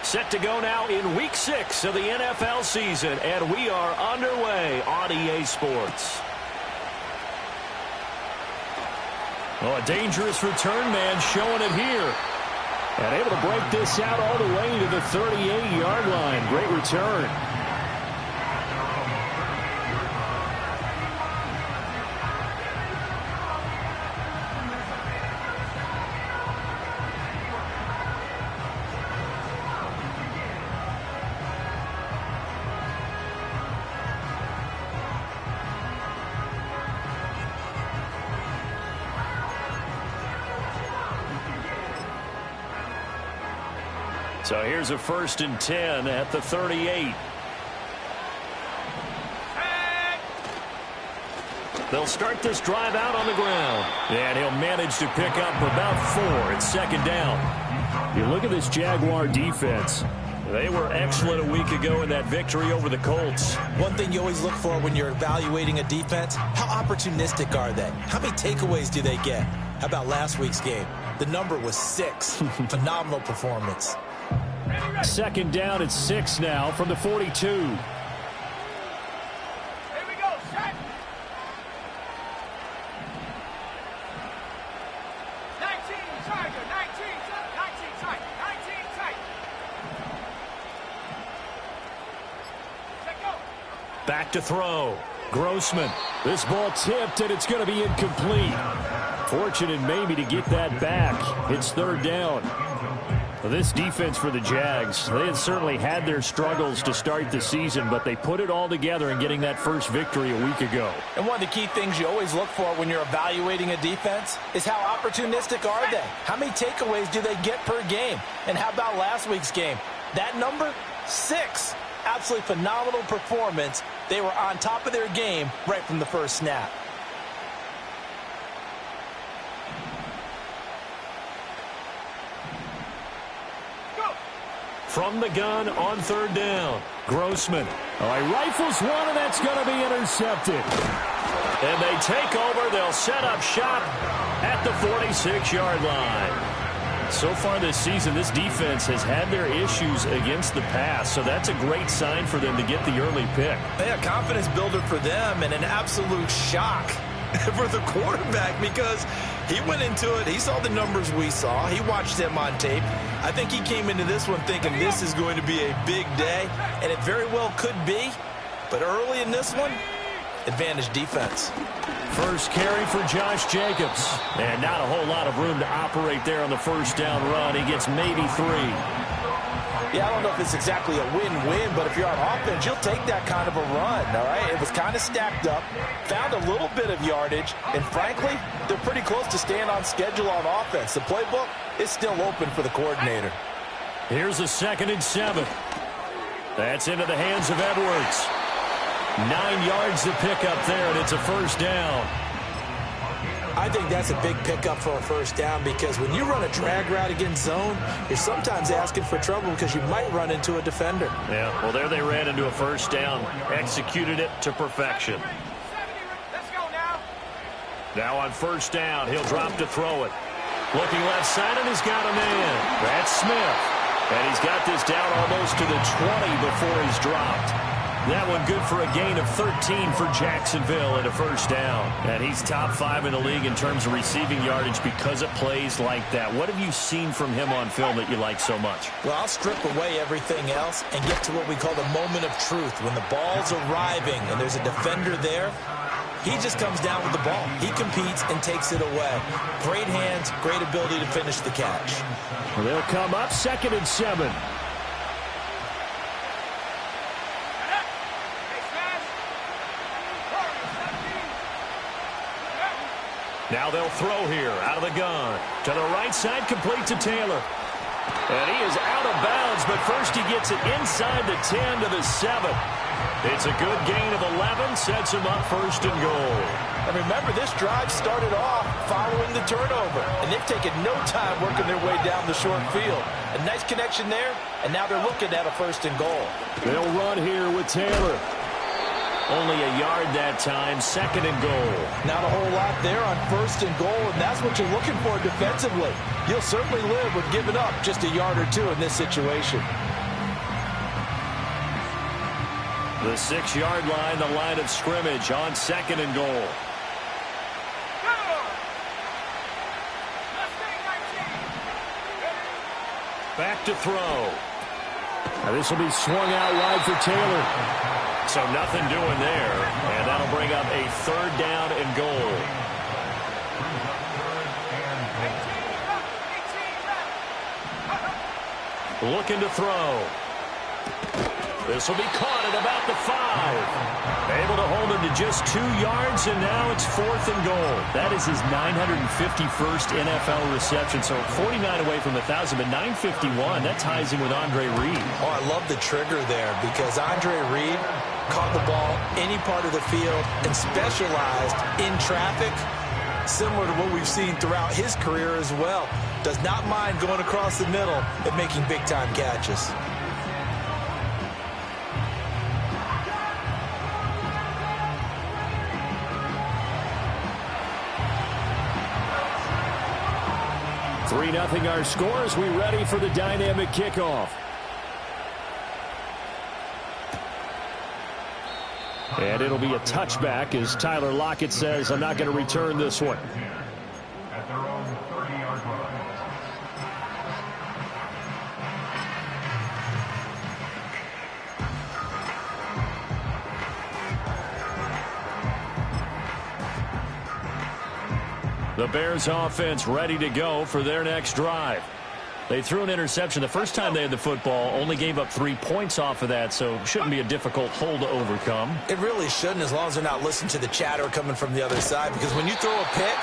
Set to go now in Week 6 of the NFL season, and we are underway on EA Sports. Well, a dangerous return man showing it here. And able to break this out all the way to the 38-yard line. Great return. So here's a 1st and 10 at the 38. They'll start this drive out on the ground. And he'll manage to pick up about 4. It's 2nd down. You look at this Jaguar defense. They were excellent a week ago in that victory over the Colts. One thing you always look for when you're evaluating a defense, how opportunistic are they? How many takeaways do they get? How about last week's game? The number was 6. Phenomenal performance. 2nd down at 6 now from the 42. Here we go, set. 19, Tiger, 19 tight, 19 tight. Set go. Back to throw. Grossman. This ball tipped, and it's going to be incomplete. Fortunate maybe to get that back. It's 3rd down. Well, this defense for the Jags, they had certainly had their struggles to start the season, but they put it all together in getting that first victory a week ago. And one of the key things you always look for when you're evaluating a defense is how opportunistic are they? How many takeaways do they get per game? And how about last week's game? That number, 6. Absolutely phenomenal performance. They were on top of their game right from the first snap. From the gun on 3rd down. Grossman. Oh, he rifles one, and that's going to be intercepted. And they take over. They'll set up shop at the 46-yard line. So far this season, this defense has had their issues against the pass, so that's a great sign for them to get the early pick. Yeah, confidence builder for them and an absolute shock for the quarterback because he went into it. He saw the numbers we saw. He watched them on tape. I think he came into this one thinking this is going to be a big day, and it very well could be. But early in this one, advantage defense. First carry for Josh Jacobs. And not a whole lot of room to operate there on the 1st down run. He gets maybe 3. Yeah, I don't know if it's exactly a win-win, but if you're on offense, you'll take that kind of a run, all right? It was kind of stacked up, found a little bit of yardage, and frankly, they're pretty close to staying on schedule on offense. The playbook is still open for the coordinator. Here's a 2nd and 7. That's into the hands of Edwards. 9 yards to pick up there, and it's a 1st down. I think that's a big pickup for a 1st down because when you run a drag route against zone, you're sometimes asking for trouble because you might run into a defender. Yeah, well, there they ran into a 1st down, executed it to perfection. Let's go now. Now on 1st down, he'll drop to throw it. Looking left side, and he's got a man. That's Smith. And he's got this down almost to the 20 before he's dropped. That one good for a gain of 13 for Jacksonville and a 1st down. And he's top 5 in the league in terms of receiving yardage because of plays like that. What have you seen from him on film that you like so much? Well, I'll strip away everything else and get to what we call the moment of truth. When the ball's arriving and there's a defender there, he just comes down with the ball. He competes and takes it away. Great hands, great ability to finish the catch. Well, they'll come up 2nd and 7. Now they'll throw here out of the gun. To the right side, complete to Taylor. And he is out of bounds, but first he gets it inside the 10 to the 7. It's a good gain of 11, sets him up 1st and goal. And remember, this drive started off following the turnover, and they've taken no time working their way down the short field. A nice connection there, and now they're looking at a 1st and goal. They'll run here with Taylor. Only a yard that time, 2nd and goal. Not a whole lot there on 1st and goal, and that's what you're looking for defensively. You'll certainly live with giving up just a yard or 2 in this situation. The 6-yard line, the line of scrimmage on 2nd and goal. Back to throw. Now this will be swung out wide for Taylor. So nothing doing there. And that'll bring up a 3rd down and goal. Looking to throw. This will be caught at about the 5. Able to hold him to just 2 yards, and now it's 4th and goal. That is his 951st NFL reception, so 49 away from 1,000, but 951. That ties him with Andre Reed. Oh, I love the trigger there because Andre Reed caught the ball any part of the field and specialized in traffic, similar to what we've seen throughout his career as well. Does not mind going across the middle and making big-time catches. Three 3-0 our score as we ready for the dynamic kickoff. And it'll be a touchback as Tyler Lockett says, I'm not going to return this one. At their own 30-yard line. The Bears offense ready to go for their next drive. They threw an interception the first time they had the football, only gave up 3 points off of that, so shouldn't be a difficult hole to overcome. It really shouldn't, as long as they're not listening to the chatter coming from the other side, because when you throw a pick,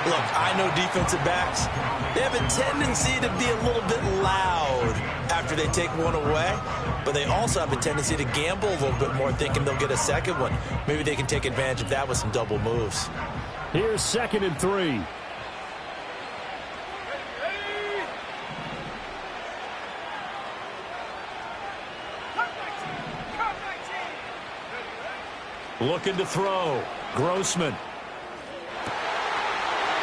look, I know defensive backs, they have a tendency to be a little bit loud after they take one away, but they also have a tendency to gamble a little bit more, thinking they'll get a second one. Maybe they can take advantage of that with some double moves. Here's 2nd and 3. Looking to throw. Grossman.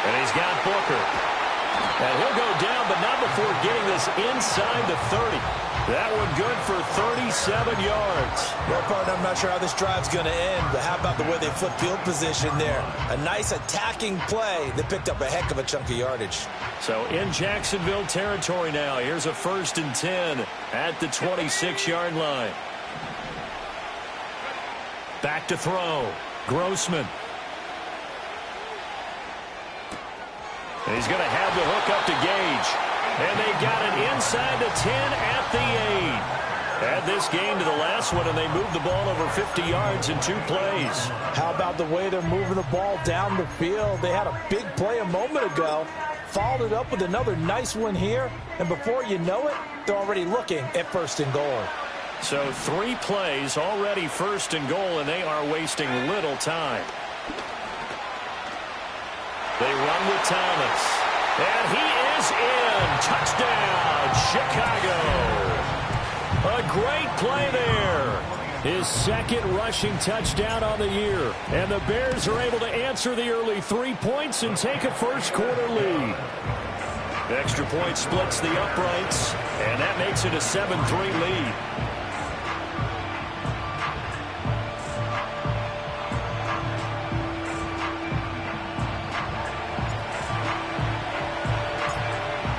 And he's got Booker. And he'll go down, but not before getting this inside the 30. That one good for 37 yards. Well, partner, I'm not sure how this drive's going to end, but how about the way they flipped field position there? A nice attacking play that picked up a heck of a chunk of yardage. So in Jacksonville territory now. Here's a 1st and 10 at the 26-yard line. Back to throw. Grossman. And he's going to have the hook up to Gage. And they got it inside the 10 at the 8. Add this game to the last one, and they moved the ball over 50 yards in 2 plays. How about the way they're moving the ball down the field? They had a big play a moment ago, followed it up with another nice one here, and before you know it, they're already looking at 1st and goal. So 3 plays, already 1st and goal, and they are wasting little time. They run with Thomas. And he is in. Touchdown, Chicago. A great play there. His 2nd rushing touchdown on the year. And the Bears are able to answer the early 3 points and take a first-quarter lead. Extra point splits the uprights, and that makes it a 7-3 lead.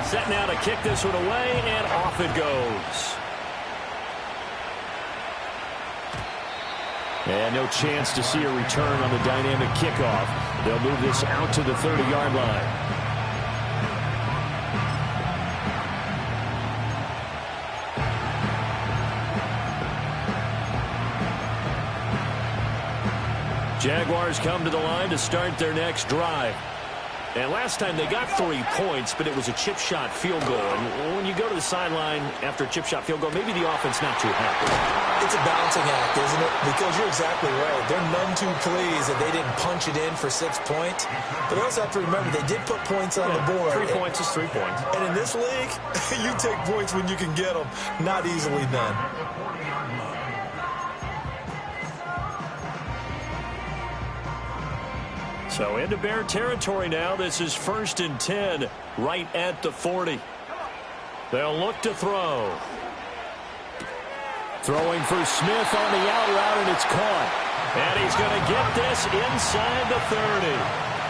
Set now to kick this one away, and off it goes. And no chance to see a return on the dynamic kickoff. They'll move this out to the 30-yard line. Jaguars come to the line to start their next drive. And last time they got 3 points, but it was a chip shot field goal. And when you go to the sideline after a chip shot field goal, maybe the offense not too happy. It's a balancing act, isn't it? Because you're exactly right. They're none too pleased that they didn't punch it in for 6 points. But they also have to remember they did put points on the board. 3 points is 3 points. And in this league, you take points when you can get them. Not easily done. So into Bear territory now. This is 1st and 10 right at the 40. They'll look to throw. Throwing for Smith on the out route, and it's caught. And he's going to get this inside the 30.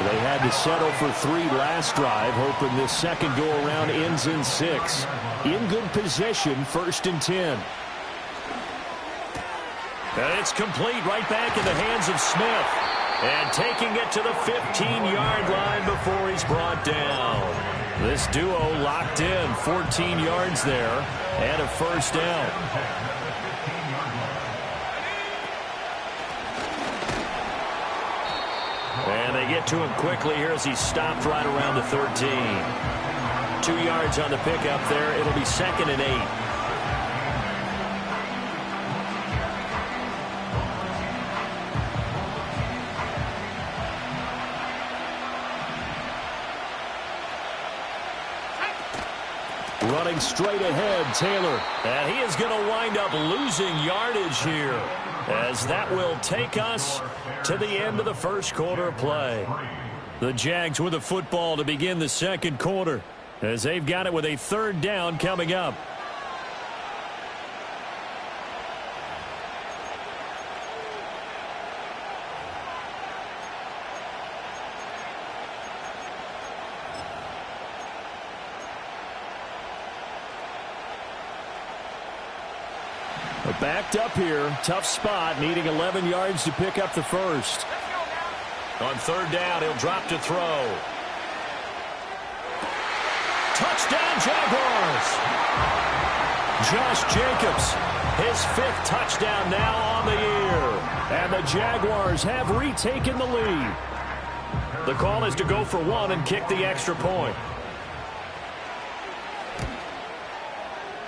They had to settle for 3 last drive, hoping this second go-around ends in 6. In good position, 1st and 10. And it's complete right back in the hands of Smith. And taking it to the 15-yard line before he's brought down. This duo locked in, 14 yards there, and a 1st down. And they get to him quickly here as he's stopped right around the 13. 2 yards on the pickup there. It'll be 2nd and 8. Running straight ahead, Taylor. And he is going to wind up losing yardage here, as that will take us to the end of the first quarter of play. The Jags with a football to begin the second quarter, as they've got it with a 3rd down coming up. Backed up here, tough spot, needing 11 yards to pick up the 1st. On 3rd down, he'll drop to throw. Touchdown, Jaguars! Josh Jacobs, his 5th touchdown now on the year. And the Jaguars have retaken the lead. The call is to go for 1 and kick the extra point.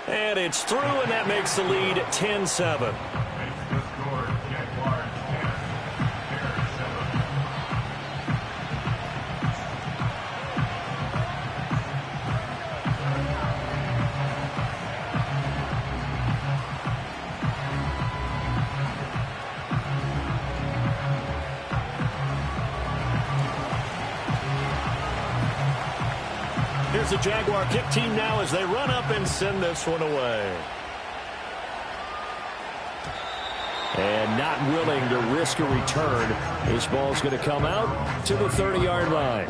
And it's through, and that makes the lead 10-7. Here's the Jaguar kick team now as they run up and send this one away. And not willing to risk a return. This ball's going to come out to the 30-yard line.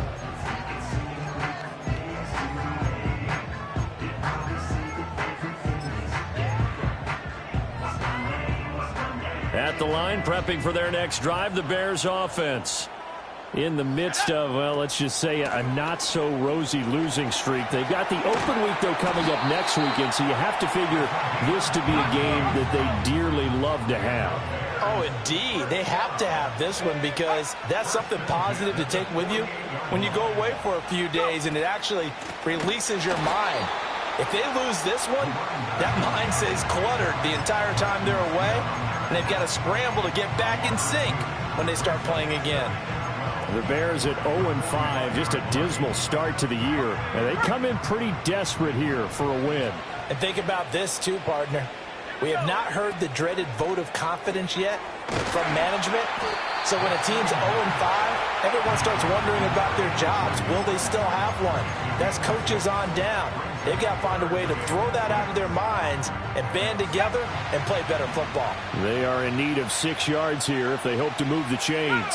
At the line, prepping for their next drive, the Bears offense. In the midst of, well, let's just say a not-so-rosy losing streak. They've got the open week, though, coming up next weekend, so you have to figure this to be a game that they dearly love to have. Oh, indeed. They have to have this one because that's something positive to take with you when you go away for a few days, and it actually releases your mind. If they lose this one, that mind stays cluttered the entire time they're away, and they've got to scramble to get back in sync when they start playing again. The Bears at 0-5, just a dismal start to the year. And they come in pretty desperate here for a win. And think about this too, partner. We have not heard the dreaded vote of confidence yet from management. So when a team's 0-5, everyone starts wondering about their jobs. Will they still have one? That's coaches on down. They've got to find a way to throw that out of their minds and band together and play better football. They are in need of 6 yards here if they hope to move the chains.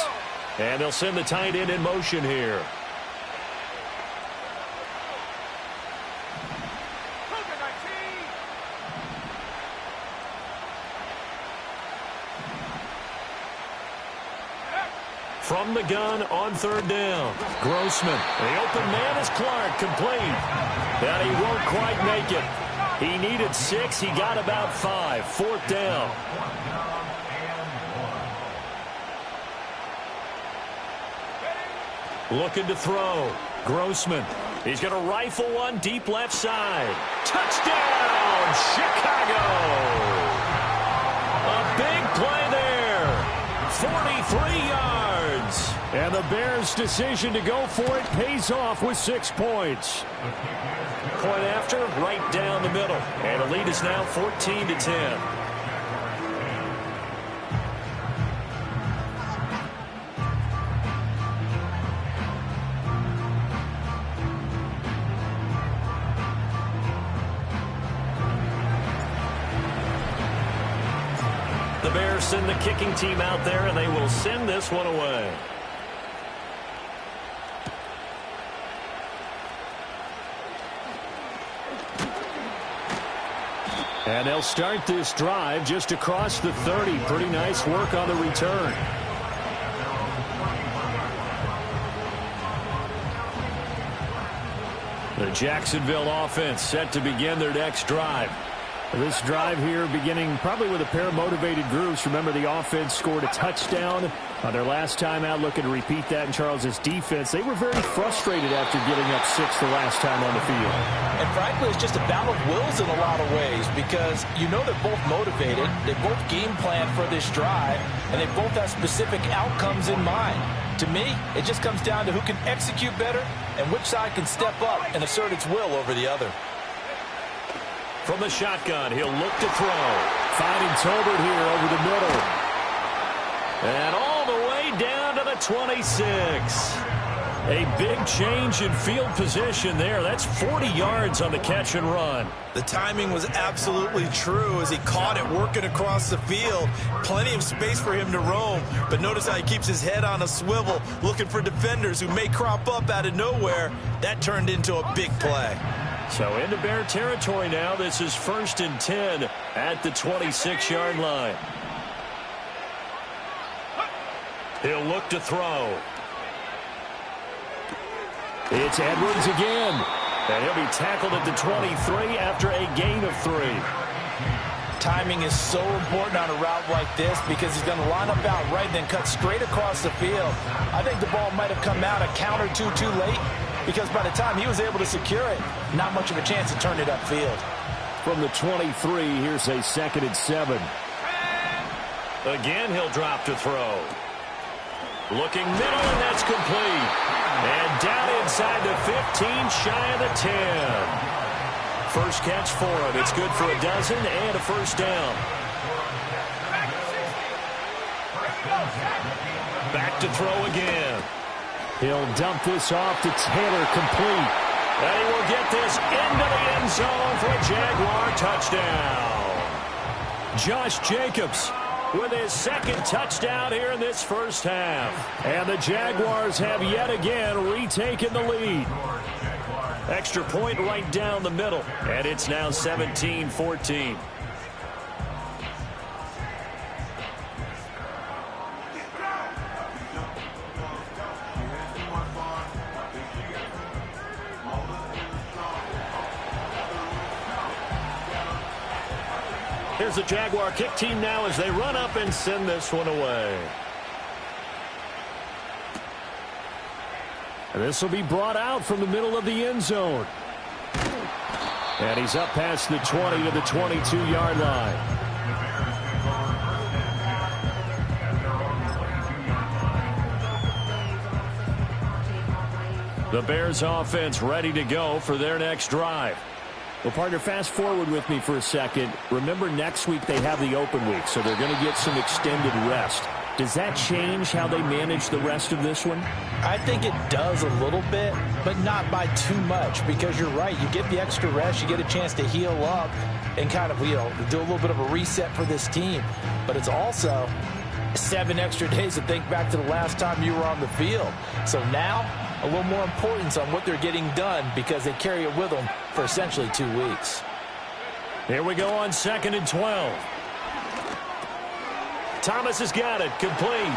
And they'll send the tight end in motion here. From the gun on 3rd down, Grossman. The open man is Clark, complete. And he won't quite make it. He needed 6. He got about 5. 4th down. Looking to throw. Grossman. He's going to rifle one deep left side. Touchdown, Chicago! A big play there. 43 yards. And the Bears' decision to go for it pays off with 6 points. Point after, right down the middle. And the lead is now 14-10. The Bears send the kicking team out there, and they will send this one away. And they'll start this drive just across the 30. Pretty nice work on the return. The Jacksonville offense set to begin their next drive. This drive here beginning probably with a pair of motivated groups. Remember, the offense scored a touchdown on their last time out, looking to repeat that in Charles's defense. They were very frustrated after giving up 6 the last time on the field. And frankly, it's just a battle of wills in a lot of ways because you know they're both motivated. They both game plan for this drive, and they both have specific outcomes in mind. To me, it just comes down to who can execute better and which side can step up and assert its will over the other. From the shotgun, he'll look to throw. Finding Tolbert here over the middle. And all the way down to the 26. A big change in field position there. That's 40 yards on the catch and run. The timing was absolutely true as he caught it working across the field. Plenty of space for him to roam. But notice how he keeps his head on a swivel, looking for defenders who may crop up out of nowhere. That turned into a big play. So into Bear territory now. This is 1st and 10 at the 26-yard line. He'll look to throw. It's Edwards again. And he'll be tackled at the 23 after a gain of 3. Timing is so important on a route like this because he's going to line up out right and then cut straight across the field. I think the ball might have come out a count or two too late because by the time he was able to secure it, not much of a chance to turn it upfield. From the 23, here's a 2nd and 7. Again, he'll drop to throw. Looking middle, and that's complete. And down inside the 15, shy of the 10. First catch for him. It's good for a dozen and a first down. Back to throw again. He'll dump this off to Taylor, complete. And he will get this into the end zone for a Jaguar touchdown. Josh Jacobs with his 2nd touchdown here in this first half. And the Jaguars have yet again retaken the lead. Extra point right down the middle. And it's now 17-14. Here's the Jaguar kick team now as they run up and send this one away. And this will be brought out from the middle of the end zone. And he's up past the 20 to the 22-yard line. The Bears offense ready to go for their next drive. Well, partner, fast forward with me for a second. Remember, next week they have the open week, so they're going to get some extended rest. Does that change how they manage the rest of this one? I think it does a little bit, but not by too much, because you're right. You get the extra rest. You get a chance to heal up and kind of, do a little bit of a reset for this team. But it's also 7 extra days to think back to the last time you were on the field. So now, a little more importance on what they're getting done because they carry it with them for essentially 2 weeks. Here we go on 2nd and 12. Thomas has got it, complete.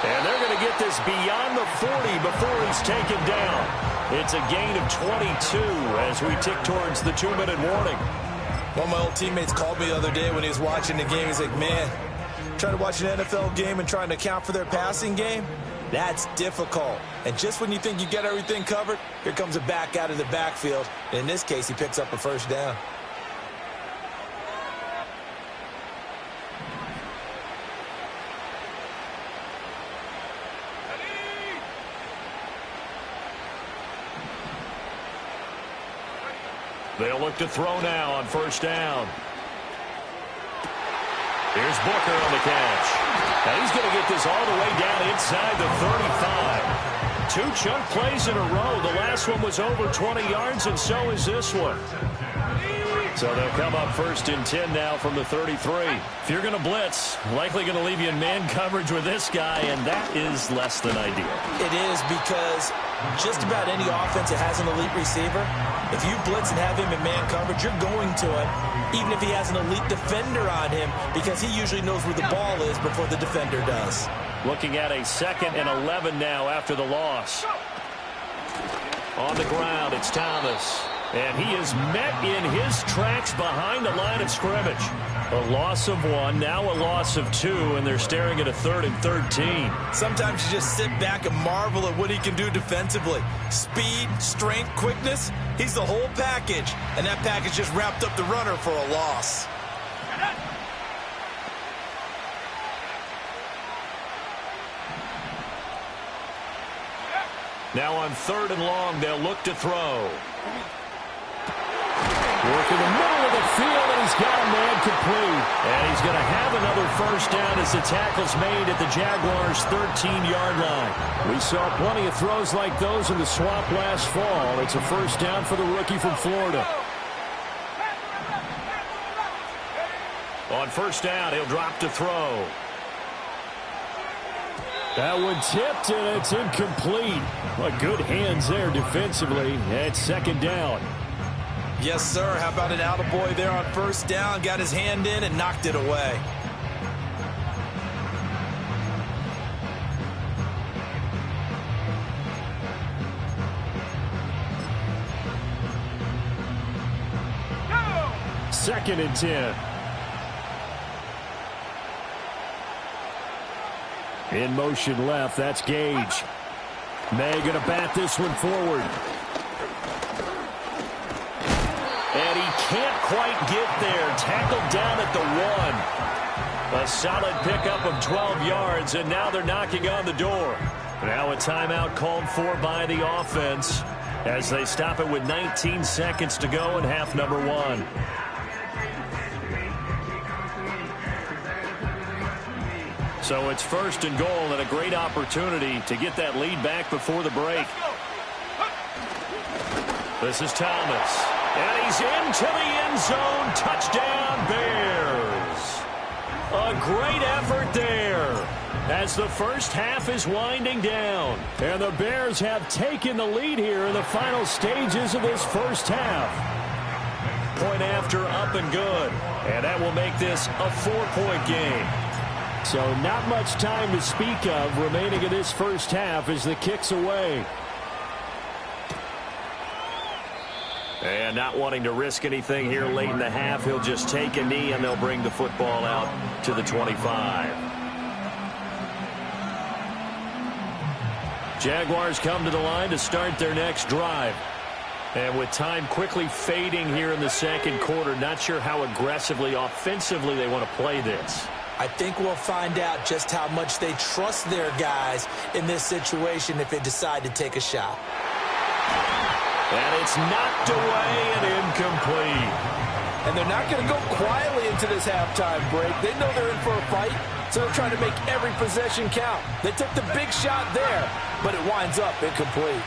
And they're going to get this beyond the 40 before he's taken down. It's a gain of 22 as we tick towards the 2-minute warning. One of my old teammates called me the other day when he was watching the game. He's like, man, trying to watch an NFL game and trying to account for their passing game? That's difficult. And just when you think you get everything covered, here comes a back out of the backfield. And in this case, he picks up a first down. They'll look to throw now on first down. Here's Booker on the catch. And he's going to get this all the way down inside the 35. 2 chunk plays in a row. The last one was over 20 yards, and so is this one. So they'll come up 1st and 10 now from the 33. If you're going to blitz, likely going to leave you in man coverage with this guy, and that is less than ideal. It is, because just about any offense that has an elite receiver, if you blitz and have him in man coverage, you're going to him, even if he has an elite defender on him, because he usually knows where the ball is before the defender does. Looking at a 2nd and 11 now after the loss. On the ground, it's Thomas. And he is met in his tracks behind the line of scrimmage. A loss of 1, now a loss of 2, and they're staring at a 3rd and 13. Sometimes you just sit back and marvel at what he can do defensively. Speed, strength, quickness, he's the whole package. And that package just wrapped up the runner for a loss. Now on 3rd and long, they'll look to throw. Working the middle of the field, and he's got a man complete. And he's going to have another 1st down as the tackle's made at the Jaguars' 13-yard line. We saw plenty of throws like those in the swamp last fall. It's a 1st down for the rookie from Florida. On 1st down, he'll drop to throw. That one tipped, and it's incomplete. Well, good hands there defensively. It's 2nd down. Yes, sir. How about an attaboy there on 1st down? Got his hand in and knocked it away. Go! 2nd and 10. In motion left, that's Gage. May going to bat this one forward. And he can't quite get there. Tackled down at the 1. A solid pickup of 12 yards, and now they're knocking on the door. Now a timeout called for by the offense as they stop it with 19 seconds to go in half number 1. So it's 1st and goal, and a great opportunity to get that lead back before the break. This is Thomas. And he's into the end zone. Touchdown, Bears. A great effort there as the 1st half is winding down. And the Bears have taken the lead here in the final stages of this 1st half. Point after, up and good. And that will make this a 4-point game. So not much time to speak of remaining in this 1st half as the kick's away. And not wanting to risk anything here late in the half, he'll just take a knee and they'll bring the football out to the 25. Jaguars come to the line to start their next drive. And with time quickly fading here in the 2nd quarter, not sure how aggressively, offensively they want to play this. I think we'll find out just how much they trust their guys in this situation if they decide to take a shot. And it's knocked away and incomplete. And they're not going to go quietly into this halftime break. They know they're in for a fight, so they're trying to make every possession count. They took the big shot there, but it winds up incomplete.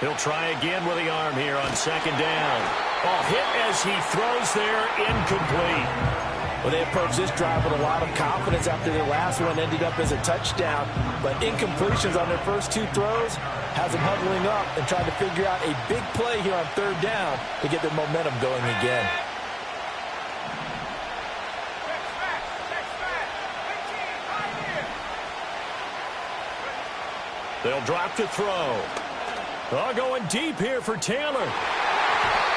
He'll try again with the arm here on 2nd down. Oh, hit as he throws there, incomplete. Well, they approached this drive with a lot of confidence after their last one ended up as a touchdown. But incompletions on their first 2 throws has them huddling up and trying to figure out a big play here on 3rd down to get their momentum going again. They'll drop to throw. Oh, going deep here for Taylor.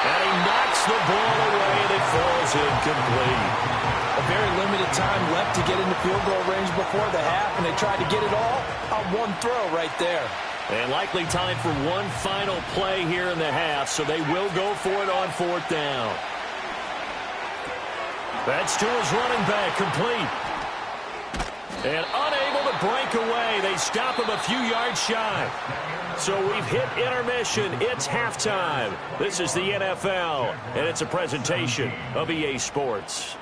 And he knocks the ball away, and it falls incomplete. A very limited time left to get into field goal range before the half, and they tried to get it all on one throw right there. And likely time for one final play here in the half, so they will go for it on 4th down. That's to his running back, complete. And unable to break away. They stop him a few yards shy. So we've hit intermission. It's halftime. This is the NFL, and it's a presentation of EA Sports.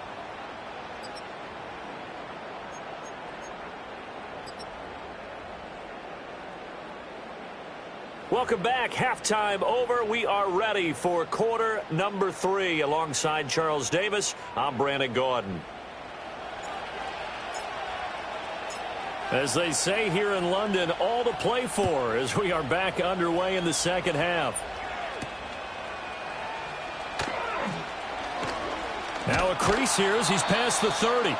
Welcome back. Halftime over. We are ready for quarter number 3. Alongside Charles Davis, I'm Brandon Gordon. As they say here in London, all to play for as we are back underway in the second half. Now a crease here as he's past the 30.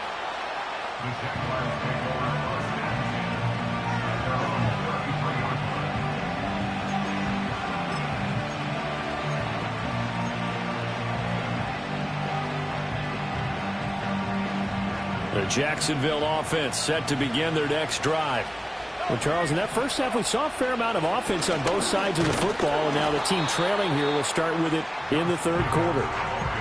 The Jacksonville offense set to begin their next drive. Well, Charles, in that first half, we saw a fair amount of offense on both sides of the football, and now the team trailing here will start with it in the third quarter.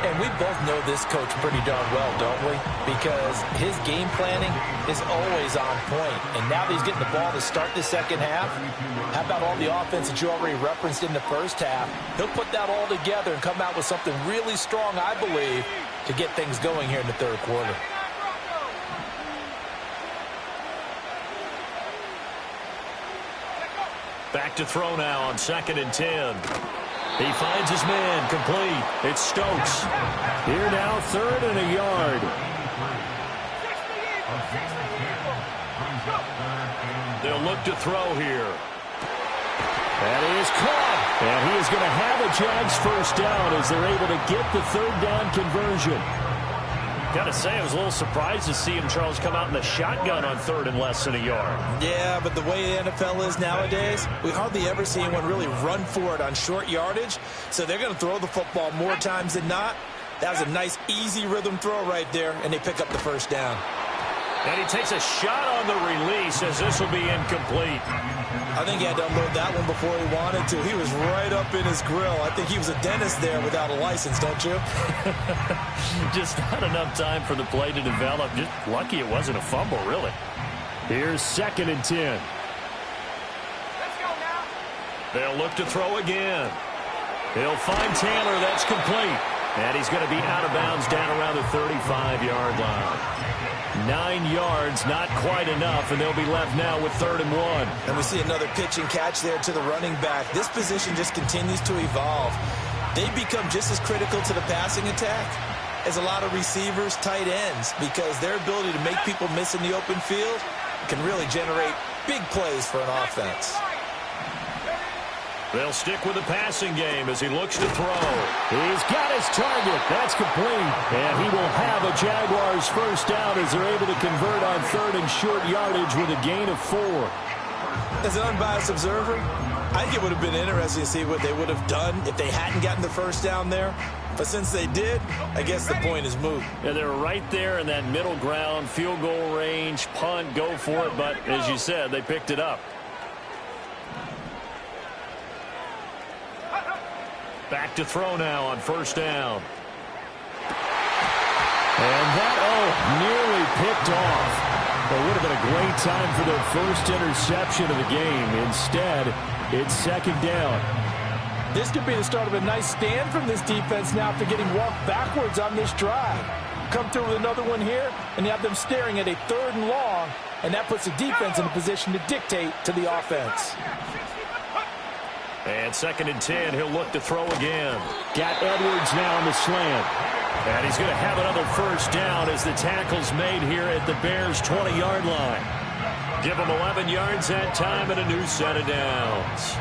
And we both know this coach pretty darn well, don't we? Because his game planning is always on point. And now that he's getting the ball to start the second half, how about all the offense that you already referenced in the first half? He'll put that all together and come out with something really strong, I believe, to get things going here in the third quarter. Back to throw now on 2nd and 10. He finds his man complete. It's Stokes. Here now, 3rd and a yard. They'll look to throw here. That is caught. And he is going to have a Jags first down as they're able to get the 3rd down conversion. Got to say, I was a little surprised to see him, Charles, come out in the shotgun on 3rd and less than a yard. Yeah, but the way the NFL is nowadays, we hardly ever see anyone really run for it on short yardage. So they're going to throw the football more times than not. That was a nice, easy rhythm throw right there, and they pick up the first down. And he takes a shot on the release as this will be incomplete. I think he had to unload that one before he wanted to. He was right up in his grill. I think he was a dentist there without a license, don't you? Just not enough time for the play to develop. Just lucky it wasn't a fumble, really. Here's 2nd and 10. Let's go now. They'll look to throw again. He'll find Taylor. That's complete. And he's going to be out of bounds down around the 35-yard line. 9 yards, not quite enough, and they'll be left now with 3rd and 1. And we see another pitch and catch there to the running back. This position just continues to evolve. They become just as critical to the passing attack as a lot of receivers, tight ends, because their ability to make people miss in the open field can really generate big plays for an offense. They'll stick with the passing game as he looks to throw. He's got his target. That's complete. And he will have a Jaguars first down as they're able to convert on 3rd and short yardage with a gain of 4. As an unbiased observer, I think it would have been interesting to see what they would have done if they hadn't gotten the first down there. But since they did, I guess the point is moot. Yeah, they're right there in that middle ground, field goal range, punt, go for it. But as you said, they picked it up. Back to throw now on 1st down. And that, nearly picked off. It would have been a great time for their first interception of the game. Instead, it's 2nd down. This could be the start of a nice stand from this defense now after getting walked backwards on this drive. Come through with another one here, and you have them staring at a 3rd and long, and that puts the defense in a position to dictate to the offense. And 2nd and 10, he'll look to throw again. Got Edwards now on the slant. And he's going to have another first down as the tackle's made here at the Bears' 20-yard line. Give them 11 yards that time and a new set of downs.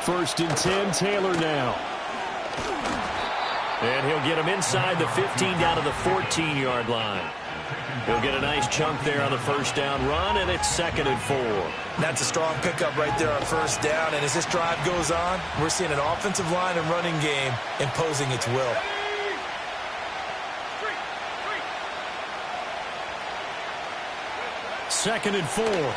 First and 10, Taylor now. And he'll get him inside the 15 down to the 14-yard line. He'll get a nice chunk there on the first down run, and it's 2nd and 4. That's a strong pickup right there on first down. And as this drive goes on, we're seeing an offensive line and running game imposing its will. Second and 4. Throw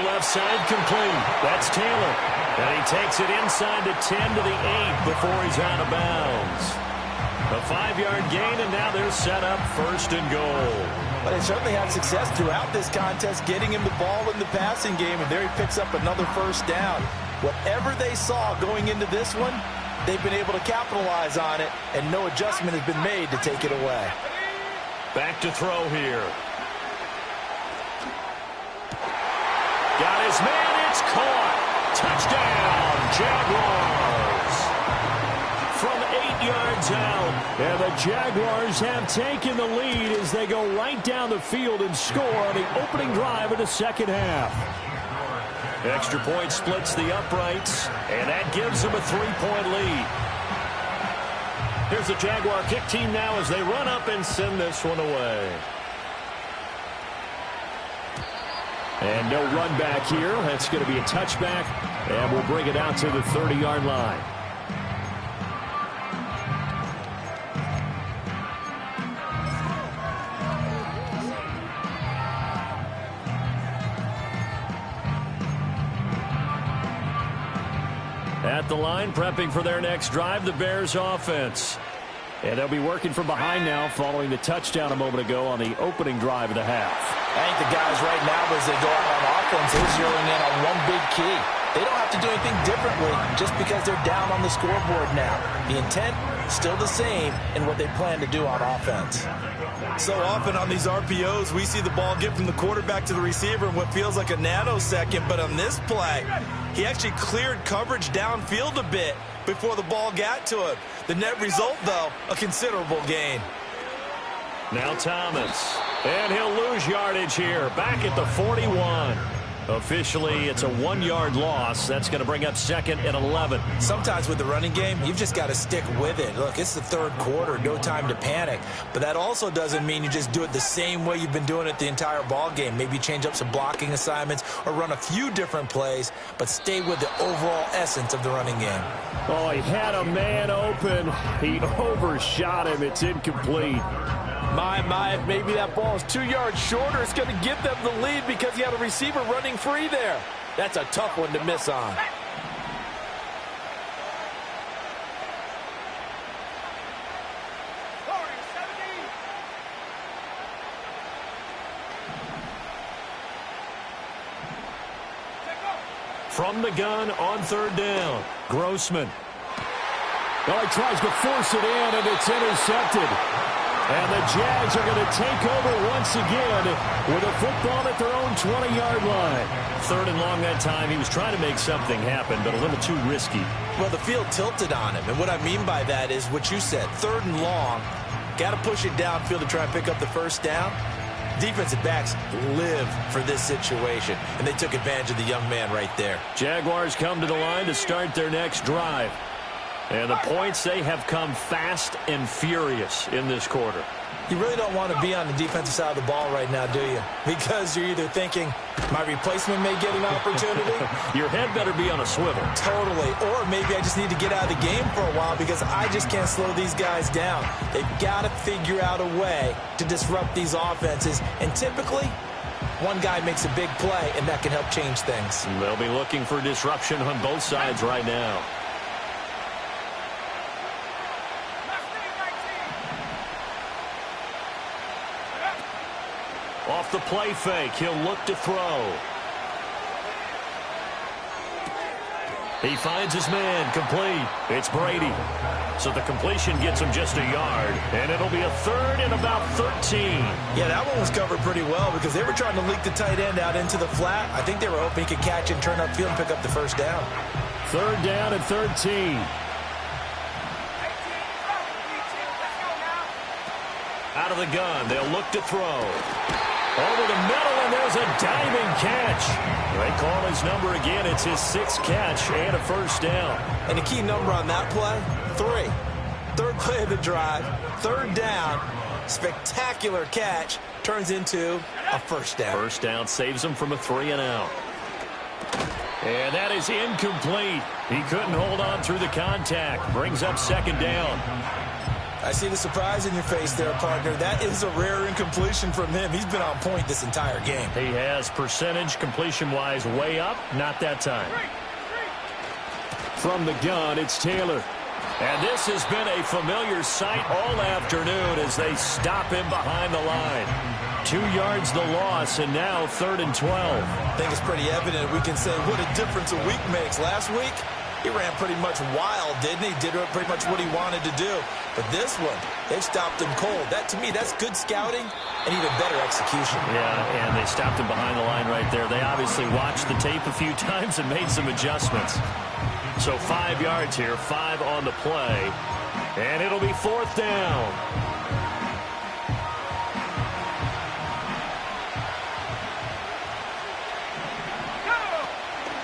left side complete. That's Taylor. And he takes it inside the 10 to the 8 before he's out of bounds. A 5-yard gain, and now they're set up 1st and goal. But they certainly had success throughout this contest, getting him the ball in the passing game, and there he picks up another first down. Whatever they saw going into this one, they've been able to capitalize on it, and no adjustment has been made to take it away. Back to throw here. Got his man. It's caught. Touchdown, Jaguars. From 8 yards out. And the Jaguars have taken the lead as they go right down the field and score on the opening drive of the second half. Extra point splits the uprights, and that gives them a 3-point lead. Here's the Jaguar kick team now as they run up and send this one away. And no run back here. That's going to be a touchback, and we'll bring it out to the 30-yard line. At the line, prepping for their next drive, the Bears offense. And they'll be working from behind now following the touchdown a moment ago on the opening drive of the half. I think the guys right now, as they go out on offense, they're zeroing in on one big key. They don't have to do anything differently just because they're down on the scoreboard now. The intent, still the same in what they plan to do on offense. So often on these RPOs, we see the ball get from the quarterback to the receiver in what feels like a nanosecond. But on this play, he actually cleared coverage downfield a bit before the ball got to him. The net result, though, a considerable gain. Now Thomas. And he'll lose yardage here. Back at the 41. Officially, it's a 1-yard loss. That's going to bring up 2nd and 11. Sometimes with the running game, you've just got to stick with it. Look, it's the third quarter, no time to panic. But that also doesn't mean you just do it the same way you've been doing it the entire ball game. Maybe change up some blocking assignments or run a few different plays, but stay with the overall essence of the running game. Oh, he had a man open. He overshot him. It's incomplete. My, maybe that ball is 2 yards shorter. It's going to give them the lead because he had a receiver running free there. That's a tough one to miss on. From the gun on 3rd down, Grossman. Well, he tries to force it in, and it's intercepted. And the Jags are going to take over once again with a football at their own 20-yard line. 3rd and long that time. He was trying to make something happen, but a little too risky. Well, the field tilted on him, and what I mean by that is what you said, 3rd and long. Got to push it downfield to try and pick up the first down. Defensive backs live for this situation, and they took advantage of the young man right there. Jaguars come to the line to start their next drive. And the points, they have come fast and furious in this quarter. You really don't want to be on the defensive side of the ball right now, do you? Because you're either thinking, my replacement may get an opportunity. Your head better be on a swivel. Totally. Or maybe I just need to get out of the game for a while because I just can't slow these guys down. They've got to figure out a way to disrupt these offenses. And typically, one guy makes a big play, and that can help change things. They'll be looking for disruption on both sides right now. Off the play fake, he'll look to throw. He finds his man, complete. It's Brady. So the completion gets him just a yard, and it'll be a 3rd and about 13. Yeah, that one was covered pretty well because they were trying to leak the tight end out into the flat. I think they were hoping he could catch and turn upfield and pick up the first down. 3rd down and 13. Out of the gun, they'll look to throw. Over the middle, and there's a diving catch. They call his number again. It's his 6th catch and a first down. And the key number on that play, 3. 3rd play of the drive, 3rd down, spectacular catch, turns into a first down. First down saves him from a 3-and-out. And that is incomplete. He couldn't hold on through the contact. Brings up 2nd down. I see the surprise in your face there, partner. That is a rare incompletion from him. He's been on point this entire game. He has percentage completion-wise way up. Not that time. From the gun, it's Taylor. And this has been a familiar sight all afternoon as they stop him behind the line. 2 yards the loss, and now 3rd and 12. I think it's pretty evident we can say what a difference a week makes. Last week, he ran pretty much wild, didn't he? Did pretty much what he wanted to do. But this one, they've stopped him cold. That, to me, that's good scouting and even better execution. Yeah, and they stopped him behind the line right there. They obviously watched the tape a few times and made some adjustments. So 5 yards here, 5 on the play. And it'll be 4th down.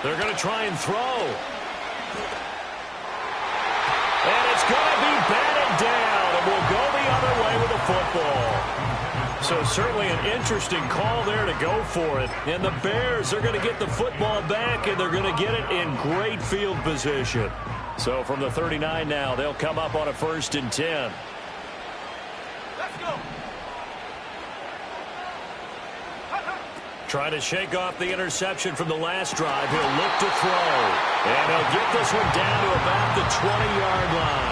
They're going to try and throw. And it's going to be batted down, and we'll go the other way with the football. So certainly an interesting call there to go for it. And the Bears are going to get the football back, and they're going to get it in great field position. So from the 39 now, they'll come up on a 1st and 10. Let's go. Trying to shake off the interception from the last drive. He'll look to throw. And he'll get this one down to about the 20-yard line.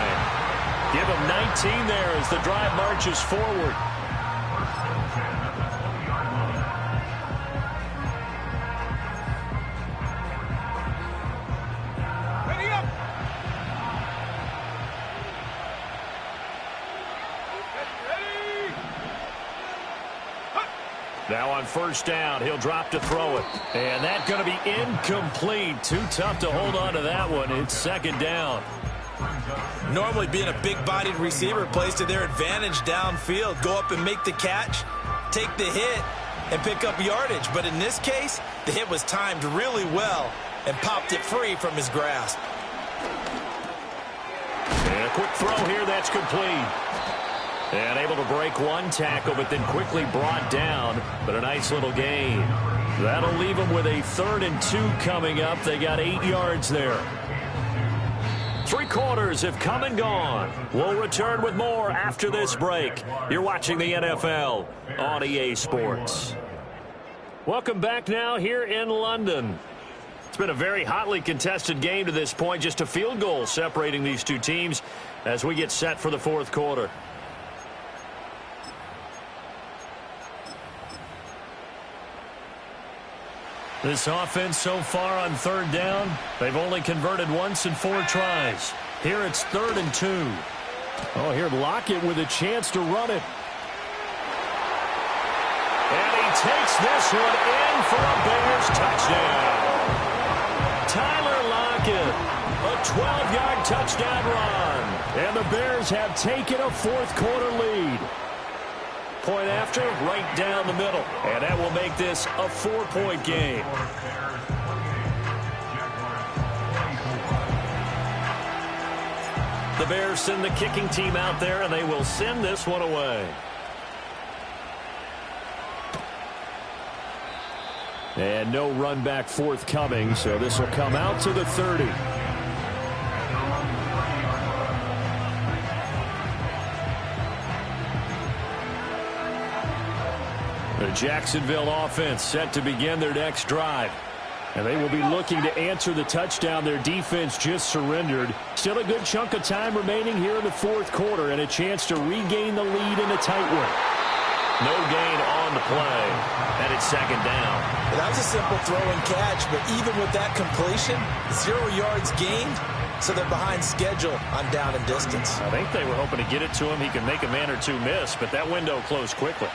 Give him 19 there as the drive marches forward. Ready up. Ready. Now on 1st down, he'll drop to throw it. And that's going to be incomplete. Too tough to hold on to that one. It's 2nd down. Normally being a big-bodied receiver plays to their advantage downfield. Go up and make the catch, take the hit, and pick up yardage. But in this case, the hit was timed really well and popped it free from his grasp. And a quick throw here, that's complete. And able to break one tackle, but then quickly brought down. But a nice little gain. That'll leave them with a 3rd and 2 coming up. They got 8 yards there. 3 quarters have come and gone. We'll return with more after this break. You're watching the NFL on EA Sports. Welcome back now here in London. It's been a very hotly contested game to this point. Just a field goal separating these two teams as we get set for the 4th quarter. This offense so far on 3rd down, they've only converted once in 4 tries. Here it's 3rd and 2. Oh, here Lockett with a chance to run it. And he takes this one in for a Bears touchdown. Tyler Lockett, a 12-yard touchdown run. And the Bears have taken a 4th quarter lead. Point after, right down the middle. And that will make this a 4-point game. The Bears send the kicking team out there, and they will send this one away. And no run back forthcoming, so this will come out to the 30. The Jacksonville offense set to begin their next drive. And they will be looking to answer the touchdown their defense just surrendered. Still a good chunk of time remaining here in the 4th quarter and a chance to regain the lead in a tight one. No gain on the play. And it's 2nd down. That was a simple throw and catch, but even with that completion, 0 yards gained, so they're behind schedule on down and distance. I think they were hoping to get it to him. He can make a man or two miss, but that window closed quickly.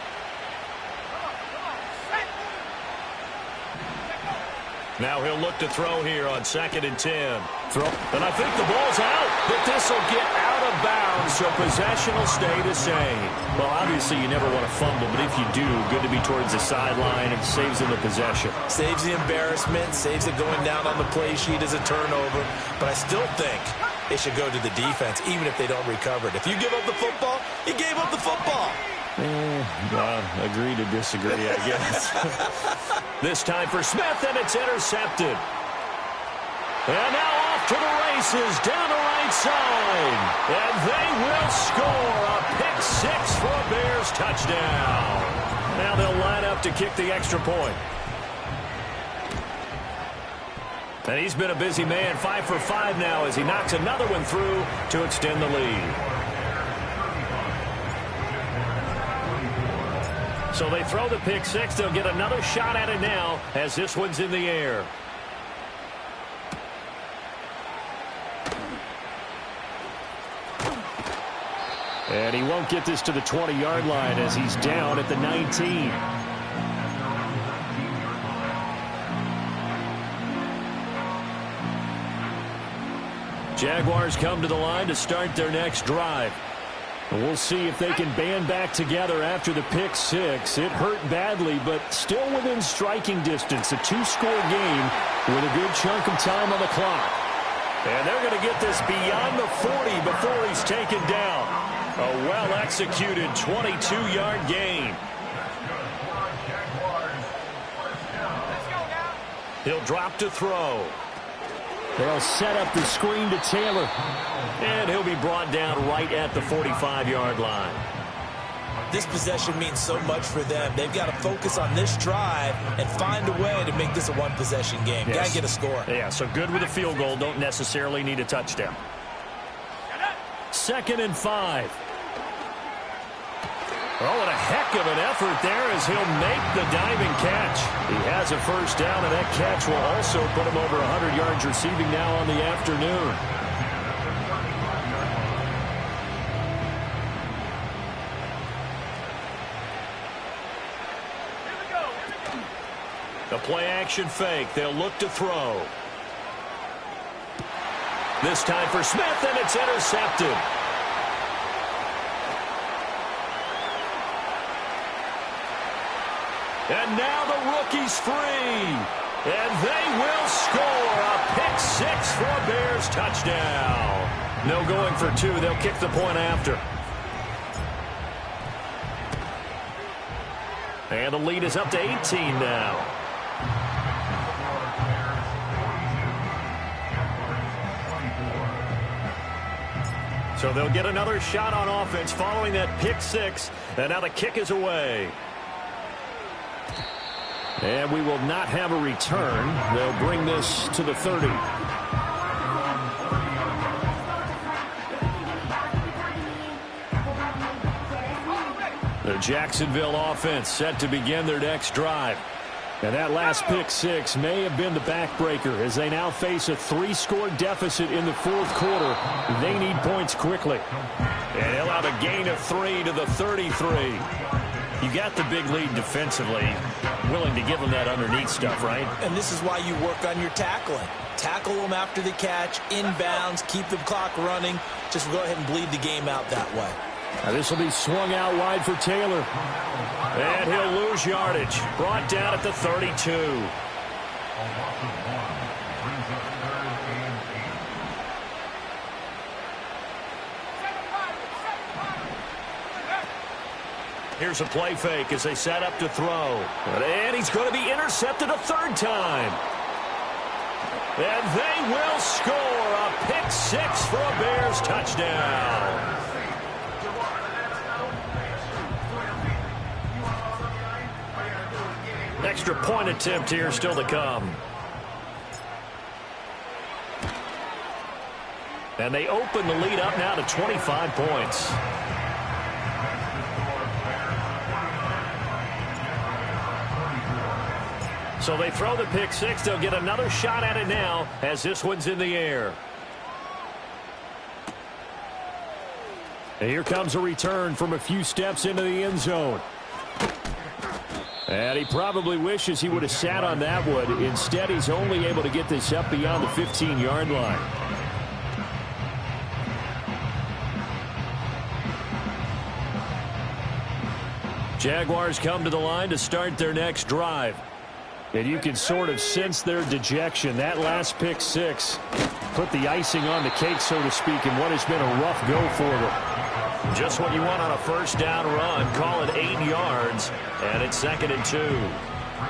Now he'll look to throw here on 2nd and 10. Throw. And I think the ball's out, but this will get out of bounds, so possession will stay the same. Well, obviously you never want to fumble, but if you do, good to be towards the sideline. It saves them the possession. Saves the embarrassment, saves it going down on the play sheet as a turnover. But I still think it should go to the defense, even if they don't recover it. If you give up the football, you gave up the football. Agree to disagree, I guess. This time for Smith, and it's intercepted. And now off to the races down the right side. And they will score a pick 6 for a Bears touchdown. Now they'll line up to kick the extra point. And he's been a busy man, 5 for 5 now as he knocks another one through to extend the lead. So they throw the pick 6. They'll get another shot at it now as this one's in the air. And he won't get this to the 20-yard line as he's down at the 19. Jaguars come to the line to start their next drive. And we'll see if they can band back together after the pick six. It hurt badly, but still within striking distance. A two-score game with a good chunk of time on the clock. And they're going to get this beyond the 40 before he's taken down. A well-executed 22-yard gain. He'll drop to throw. They'll set up the screen to Taylor. And he'll be brought down right at the 45-yard line. This possession means so much for them. They've got to focus on this drive and find a way to make this a one-possession game. Yes. Got to get a score. Yeah, so good with a field goal. Don't necessarily need a touchdown. 2nd and 5. Oh, and a heck of an effort there as he'll make the diving catch. He has a first down, and that catch will also put him over 100 yards receiving now on the afternoon. The play-action fake. They'll look to throw. This time for Smith, and it's intercepted. And now the rookie's free. And they will score a pick six for a Bears touchdown. No going for two. They'll kick the point after. And the lead is up to 18 now. So they'll get another shot on offense following that pick six. And now the kick is away. And we will not have a return. They'll bring this to the 30. The Jacksonville offense set to begin their next drive. And that last pick six may have been the backbreaker as they now face a 3-score deficit in the fourth quarter. They need points quickly. And he'll have a gain of 3 to the 33. You got the big lead defensively. Willing to give them that underneath stuff, right? And this is why you work on your tackling. Tackle them after the catch, inbounds, keep the clock running. Just go ahead and bleed the game out that way. Now this will be swung out wide for Taylor. And he'll lose yardage. Brought down at the 32. Here's a play fake as they set up to throw. And he's going to be intercepted a third time. And they will score a pick six for a Bears touchdown. Extra point attempt here still to come. And they open the lead up now to 25 points. So they throw the pick six. They'll get another shot at it now as this one's in the air. And here comes a return from a few steps into the end zone. And he probably wishes he would have sat on that one. Instead, he's only able to get this up beyond the 15-yard line. Jaguars come to the line to start their next drive. And you can sort of sense their dejection. That last pick six put the icing on the cake, so to speak, in what has been a rough go for them. Just what you want on a first down run. Call it 8 yards, and it's 2nd and 2.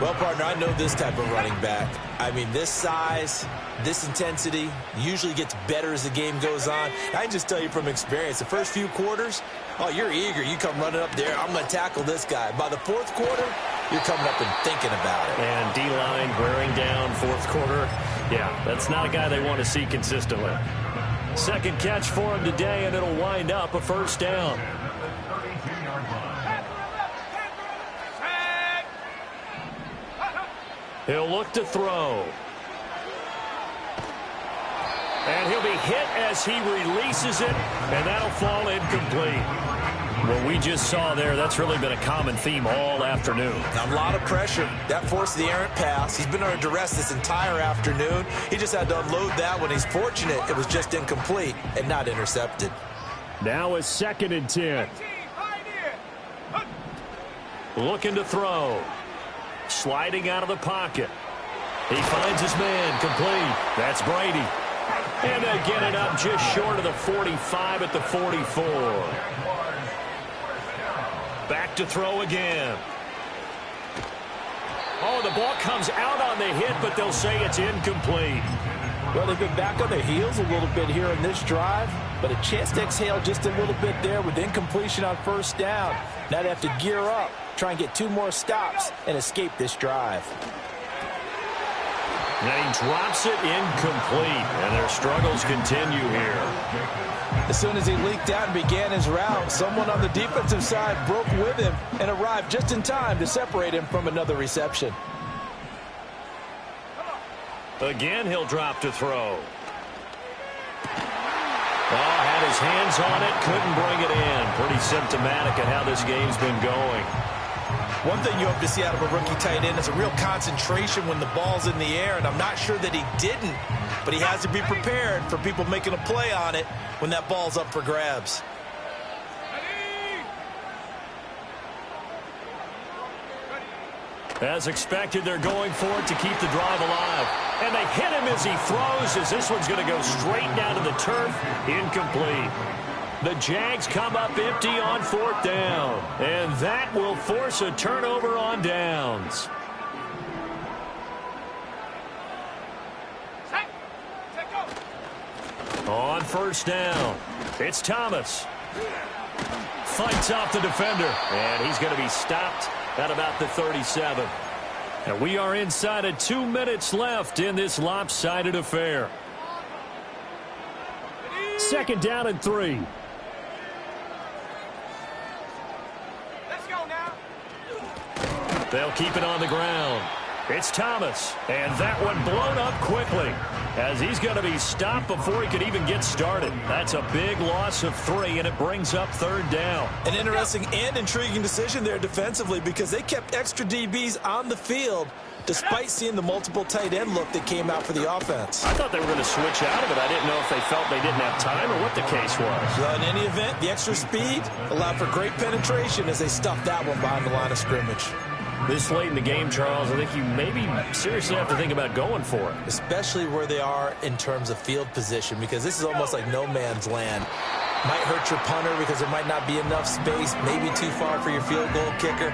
Well, partner, I know this type of running back. I mean, this size, this intensity usually gets better as the game goes on. I can just tell you from experience, the first few quarters, oh, you're eager. You come running up there. I'm going to tackle this guy. By the fourth quarter, you're coming up and thinking about it. And D-line wearing down fourth quarter. Yeah, that's not a guy they want to see consistently. Second catch for him today, and it'll wind up a first down. He'll look to throw. And he'll be hit as he releases it, and that'll fall incomplete. What we just saw there, that's really been a common theme all afternoon. A lot of pressure. That forced the errant pass. He's been under duress this entire afternoon. He just had to unload that one. He's fortunate it was just incomplete and not intercepted. Now a 2nd and 10. Looking to throw. Sliding out of the pocket. He finds his man, complete. That's Brady. And they get it up just short of the 45 at the 44. Back to throw again. Oh, the ball comes out on the hit, but they'll say it's incomplete. Well, they've been back on their heels a little bit here in this drive, but a chance to exhale just a little bit there with incompletion on 1st down. Now they have to gear up, try and get 2 more stops, and escape this drive. And he drops it incomplete, and their struggles continue here. As soon as he leaked out and began his route, someone on the defensive side broke with him and arrived just in time to separate him from another reception. Again, he'll drop to throw. Oh, had his hands on it, couldn't bring it in. Pretty symptomatic of how this game's been going. One thing you hope to see out of a rookie tight end is a real concentration when the ball's in the air, and I'm not sure that he didn't, but he has to be prepared for people making a play on it when that ball's up for grabs. As expected, they're going for it to keep the drive alive. And they hit him as he throws, as this one's going to go straight down to the turf. Incomplete. The Jags come up empty on 4th down. And that will force a turnover on downs. On 1st down, it's Thomas. Fights off the defender. And he's going to be stopped at about the 37. And we are inside of 2 minutes left in this lopsided affair. 2nd down and 3. Let's go now. They'll keep it on the ground. It's Thomas, and that one blown up quickly as he's going to be stopped before he could even get started. That's a big loss of 3, and it brings up 3rd down. An interesting and intriguing decision there defensively because they kept extra DBs on the field despite seeing the multiple tight end look that came out for the offense. I thought they were going to switch out of it. I didn't know if they felt they didn't have time or what the case was. Well, in any event, the extra speed allowed for great penetration as they stuffed that one behind the line of scrimmage. This late in the game, Charles, I think you maybe seriously have to think about going for it. Especially where they are in terms of field position, because this is almost like no man's land. Might hurt your punter because there might not be enough space, maybe too far for your field goal kicker.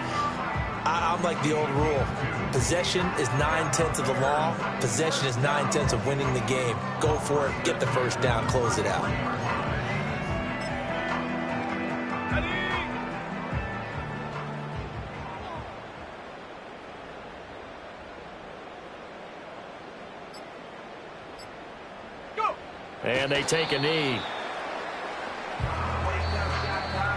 I'm like the old rule. Possession is 9/10 of the law. Possession is 9/10 of winning the game. Go for it, get the 1st down, close it out. And they take a knee.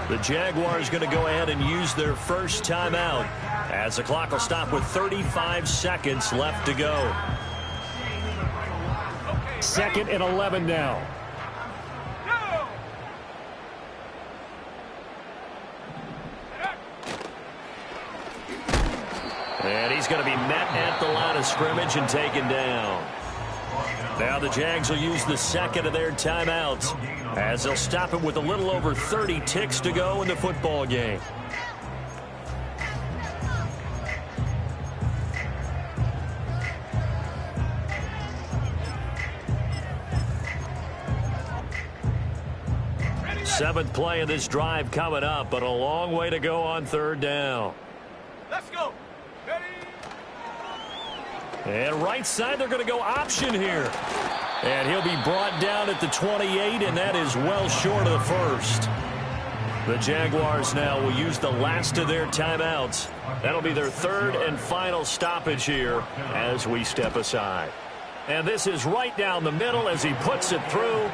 The Jaguars going to go ahead and use their 1st timeout as the clock will stop with 35 seconds left to go. 2nd and 11 now. And he's going to be met at the line of scrimmage and taken down. Now the Jags will use the 2nd of their timeouts as they'll stop it with a little over 30 ticks to go in the football game. Seventh play of this drive coming up, but a long way to go on 3rd down. Let's go. Ready? And right side, they're going to go option here. And he'll be brought down at the 28, and that is well short of the 1st. The Jaguars now will use the last of their timeouts. That'll be their 3rd and final stoppage here as we step aside. And this is right down the middle as he puts it through.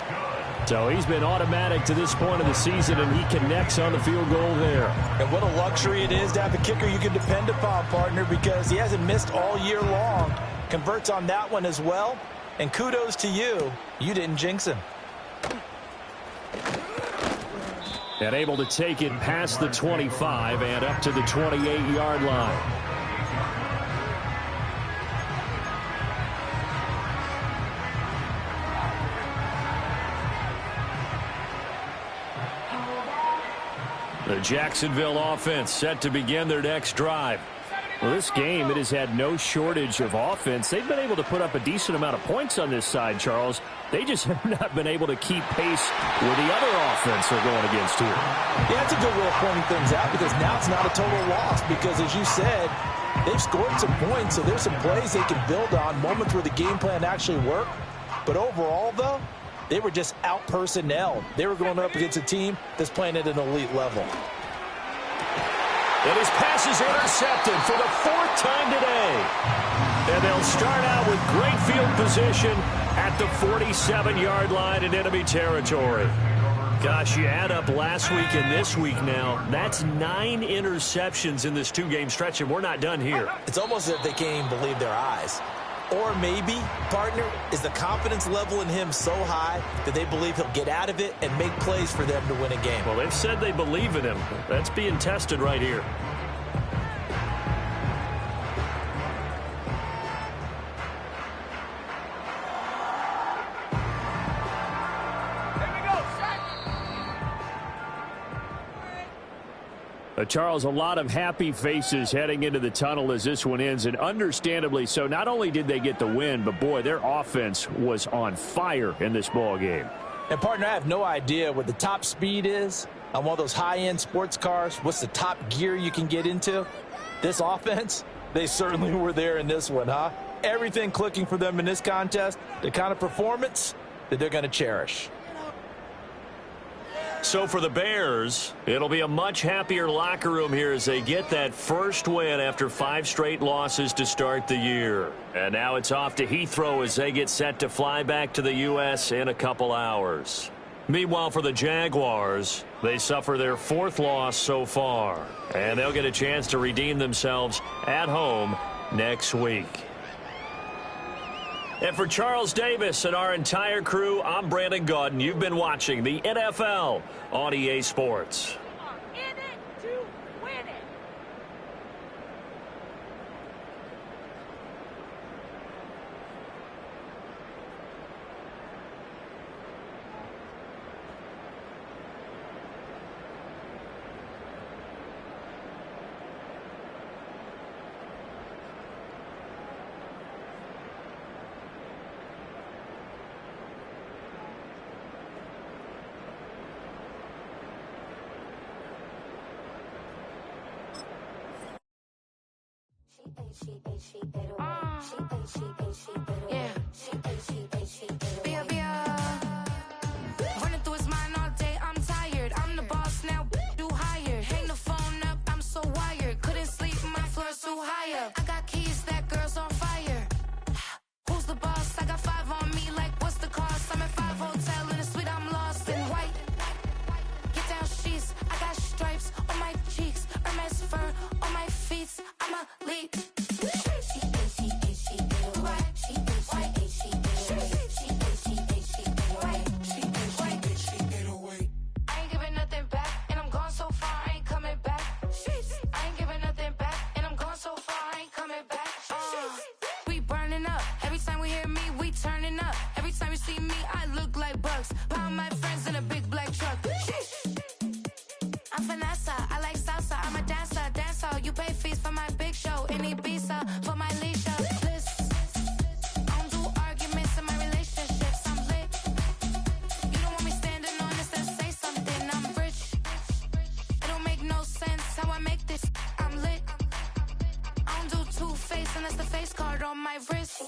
So he's been automatic to this point of the season, and he connects on the field goal there. And what a luxury it is to have a kicker you can depend upon, partner, because he hasn't missed all year long. Converts on that one as well. And kudos to you. You didn't jinx him. And able to take it past the 25 and up to the 28-yard line. The Jacksonville offense set to begin their next drive. Well, this game, it has had no shortage of offense. They've been able to put up a decent amount of points on this side, Charles. They just have not been able to keep pace with the other offense they're going against here. Yeah, that's a good way of pointing things out because now it's not a total loss because, as you said, they've scored some points, so there's some plays they can build on, moments where the game plan actually worked. But overall, though, they were just out-personnelled. They were going up against a team that's playing at an elite level. And his pass is intercepted for the 4th time today. And they'll start out with great field position at the 47-yard line in enemy territory. Gosh, you add up last week and this week now, that's 9 interceptions in this 2-game stretch, and we're not done here. It's almost as if they can't even believe their eyes. Or maybe, partner, is the confidence level in him so high that they believe he'll get out of it and make plays for them to win a game. Well, they've said they believe in him. That's being tested right here. Charles, a lot of happy faces heading into the tunnel as this one ends, and understandably so. Not only did they get the win, but, boy, their offense was on fire in this ball game. And, partner, I have no idea what the top speed is on one of those high-end sports cars. What's the top gear you can get into? This offense, they certainly were there in this one, huh? Everything clicking for them in this contest, the kind of performance that they're going to cherish. So for the Bears, it'll be a much happier locker room here as they get that first win after 5 straight losses to start the year. And now it's off to Heathrow as they get set to fly back to the U.S. in a couple hours. Meanwhile, for the Jaguars, they suffer their 4th loss so far. And they'll get a chance to redeem themselves at home next week. And for Charles Davis and our entire crew, I'm Brandon Gaudin. You've been watching the NFL on EA Sports. Running through his mind all day, I'm tired. I'm the boss now, do higher. Hang the phone up, I'm so wired. Couldn't sleep, my floor's too higher. I got keys, that girl's on fire. Who's the boss? I got 5 on me, like what's the cost? I'm at 5 hotel in a suite, I'm lost in white. Get down sheets, I got stripes on my cheeks. Hermes fur on my feet, I'm a leak. Pound my friends in a big black truck. I'm Vanessa, I like salsa. I'm a dancer, dance all. You pay fees for my big show. In Ibiza for my leisure. I don't do arguments in my relationships. I'm lit. You don't want me standing on this, then say something. I'm rich. It don't make no sense how I make this. I'm lit. I don't do two-face unless the face card on my wrist.